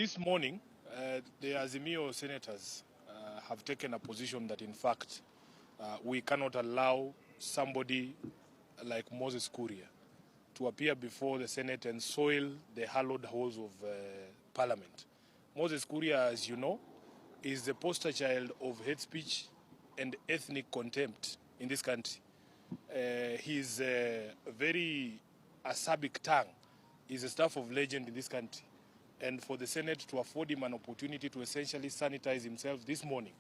This morning, the Azimio senators have taken a position that, in fact, we cannot allow somebody like Moses Kuria to appear before the Senate and soil the hallowed halls of Parliament. Moses Kuria, as you know, is the poster child of hate speech and ethnic contempt in this country. He's a very acerbic tongue. He's a staff of legend in this country. And for the Senate to afford him an opportunity to essentially sanitize himself this morning,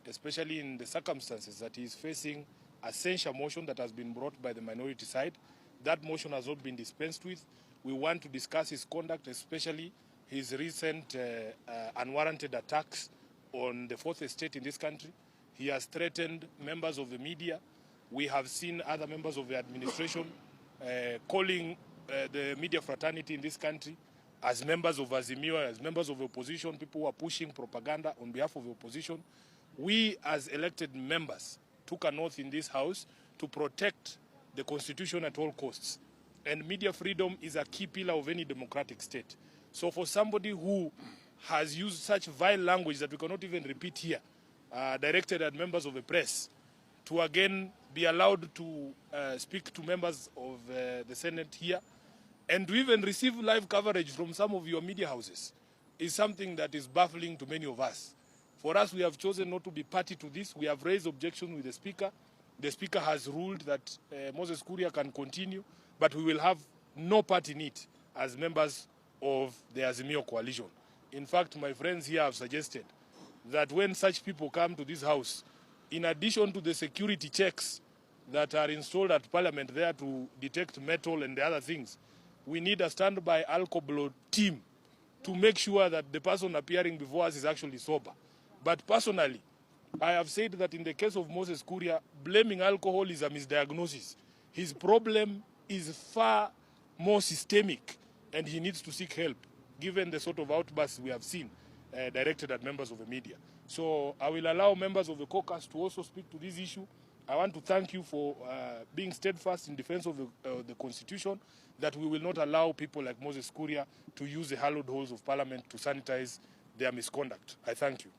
especially in the circumstances that he is facing a censure motion that has been brought by the minority side. That motion has not been dispensed with. We want to discuss his conduct, especially his recent unwarranted attacks on the fourth estate in this country. He has threatened members of the media. We have seen other members of the administration calling the media fraternity in this country as members of Azimio, as members of the opposition, people who are pushing propaganda on behalf of the opposition. We, as elected members, took an oath in this House to protect the Constitution at all costs. And media freedom is a key pillar of any democratic state. So for somebody who has used such vile language that we cannot even repeat here, directed at members of the press, to again be allowed to speak to members of the Senate here, and to even receive live coverage from some of your media houses, is something that is baffling to many of us. For us, we have chosen not to be party to this. We have raised objections with the Speaker. The Speaker has ruled that Moses Kuria can continue, but we will have no part in it as members of the Azimio coalition. In fact, my friends here have suggested that when such people come to this House, in addition to the security checks that are installed at Parliament there to detect metal and the other things, we need a standby alcohol team to make sure that the person appearing before us is actually sober. But personally, I have said that in the case of Moses Kuria, blaming alcohol is a misdiagnosis. His problem is far more systemic, and he needs to seek help, given the sort of outbursts we have seen directed at members of the media. So I will allow members of the caucus to also speak to this issue. I want to thank you for being steadfast in defense of the Constitution, that we will not allow people like Moses Kuria to use the hallowed halls of Parliament to sanitize their misconduct. I thank you.